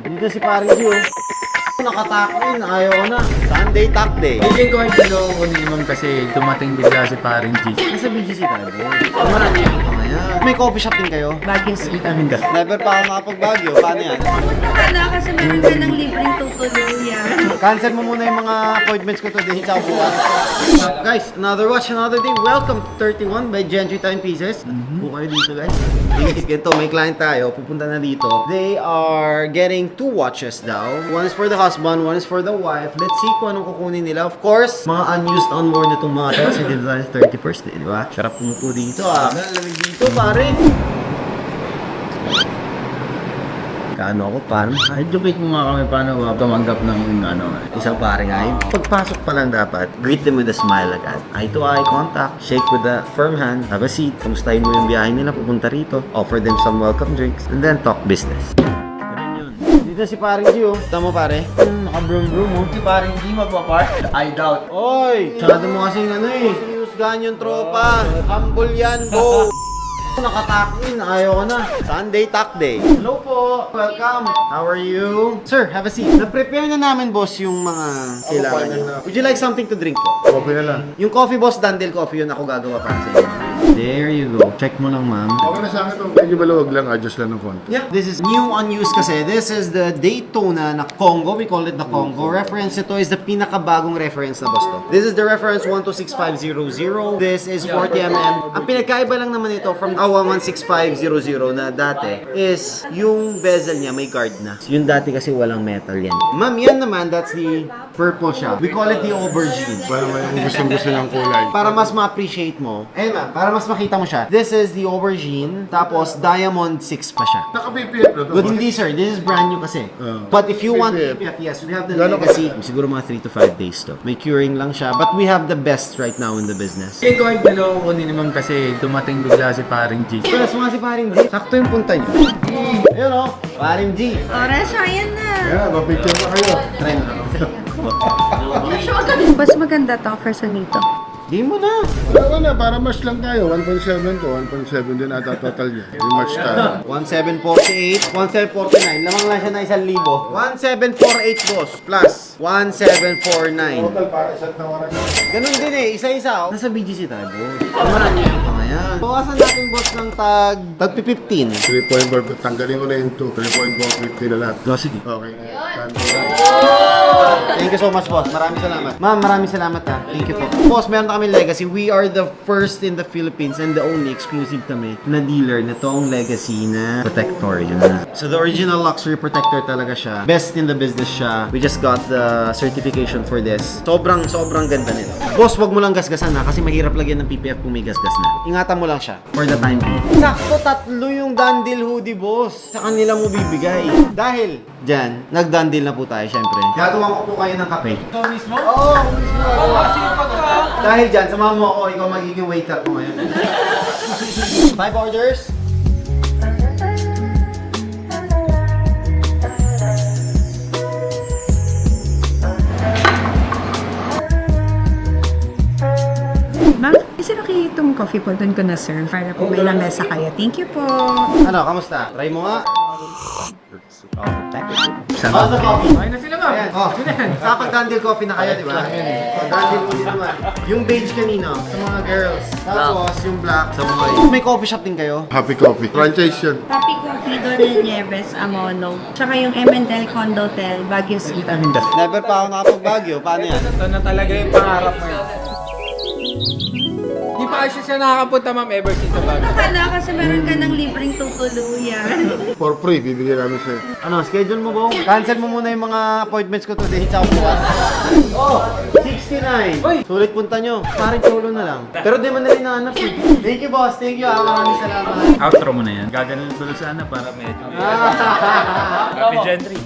Dito si Paring G, oh. Nakatakot, ayaw ko na. Sunday, tack day. Feeling ko ay dalawa ko ni Ma'am kasi dumating bigla si paring G. Nasa BGC tayo. Marami yan pa ngayon. May coffee shop din kayo? Baguio City. Vitamin ka. Never pa ako nakapag-Baguio. Paano yan? Pumunta ka na kasi meron ka ng libreng tutuluyan. Cancel mo muna yung mga appointments ko today. Tsaka bukas. Guys, another watch, another day. Welcome to 31 by Gentry Timepieces. Po kayo dito, guys. Ito, may client tayo. Pupunta na dito. They are getting 2 watches daw. One is for the husband, one is for the wife. Let's see kung anong kukunin nila. Of course, mga unused onboard na itong mga ito. Kasi dito tayo sa 31st day, di ba? Sarap pumupo dito, ah. Lamig dito, pare. Kaano ako, paano? Educate mo nga kami paano tumanggap ng Isang pare nga yun. Pagpasok pa lang dapat, greet them with a smile agad. Eye to eye contact, shake with a firm hand, have a seat, kamustahin mo yung biyahe nila, pupunta rito, offer them some welcome drinks, and then talk business. Ganun yun. Dito si paring G, oh. Tama pare? Naka-broom-broom, oh. Si paring G magpapart? I doubt. Oy! Tsaka mo kasing sinusgahan yung tropa. Humble yan, bo! Nakatakot, ayaw ko na. Sunday, tack day. Hello po. Welcome. How are you? Sir, have a seat. Na-prepare na namin, boss, yung mga kailangan niyo. Would you like something to drink po? Okay na lang. Yung coffee, boss, Dandel Coffee, yun ako gagawa para sa inyo. There you go. Check mo lang, ma'am. Okay na sa akin ito. Medyo maluwag lang. Adjust lang ng konti. Yeah, this is new unused kasi. This is the Daytona na Congo. We call it the Congo. Reference ito is the pinakabagong reference na boss to. This is the reference 126500. This is 40mm. Ang pinagkaiba lang naman ito from 16500 na dati is yung bezel niya may guard na. Yung dati kasi walang metal yan. Ma'am, yan naman, that's the purple siya. We call it the aubergine. Para may gustong-gusto ng kulay. Para mas ma-appreciate mo. Eh ma'am, para mas makita mo siya. This is the aubergine, tapos diamond 6 pa siya. Naka-PPF na ito. But hindi sir, this is brand new kasi. But if you want PPF, yes, we have the Gano'n legacy. Siguro mga 3 to 5 days to. May curing lang siya, but we have the best right now in the business. Feeling ko ay dalawa ko ni Ma'am kasi dumating bigla si paring G. Pero suma si Paring G, sakto yung punta niyo. Ayun o, Paring G. Oras, ayan na. Yeah, mapicture na kayo. Try mo. Mas maganda to person dito. Di mo na. Wala na, para match lang tayo. 1.7 to, 1.7 din ata total niya. Yung match tayo. 1748, 1749. Lamang lang siya na 1,000. 1748 boss, plus 1749. Total para isa't tawaran niya. Ganun din eh, isa-isa. Nasa BGC tayo, boss. Marami yan pa ngayon. Bawasan natin, boss, ng tag 15. 3.4, tanggalin mo na yung 2. 3.450 na lahat. Sige. Okay. Thank you so much, boss. Maraming salamat. Ma'am, maraming salamat ha. Thank you po. Boss, meron na kami legacy. We are the first in the Philippines and the only exclusive kami na dealer na toong legacy na protector. Yun na. So the original luxury protector talaga siya. Best in the business siya. We just got the certification for this. Sobrang ganda nito. Boss, wag mo lang gasgasan ha kasi mahirap lagyan ng PPF kung may gasgas na. Ingatan mo lang siya for the time being. Sakto, 3 yung Dandil hoodie, boss. Sa kanila mo bibigay. Dahil dyan, nag-Dandil na po tayo, syempre. Gagawa ko po kayo ng kape. Ito mismo? Oo, mismo. Kasi pagka... Dahil dyan, samahan mo ako, ikaw magiging waiter ko ngayon. 5 orders. Ma'am, sino kayo itong coffee po doon ko na serve para po may lamesa kayo. Thank you po. Ano, kamusta? Try mo nga. Saan? How's the coffee? Ayun na sila Ma'am. Ayan. Oh, kapag Dandil coffee na kayo, di ba? Dandil mo din naman. Yung beige kanino, sa mga girls. Tapos yung black sa mga May coffee shop din kayo? Happy Coffee. Franchise yun. Papi Cupido del Nieves, Amono. Tsaka yung M&L Condotel, Baguio City. Vitamin ka. Never pa ako nakapag-Baguio. Paano yan? Ito na talaga yung pangarap mo yun. Di pa kasi siya nakakapunta Ma'am ever since sa Baguio. Pumunta ka na kasi meron ka ng libreng tutuluyan. For free, bibigyan namin sa'yo. Ano, schedule mo ba? Cancel mo muna yung mga appointments ko today. Tsaka bukas. Oh, 69. Uy! Sulit punta nyo. Parang solo na lang. Pero di man na rin nahanap eh. Thank you, boss. Thank you. Maraming salamat. Outro mo na yan. Gaganon ko sana para medyo... Happy Gentry.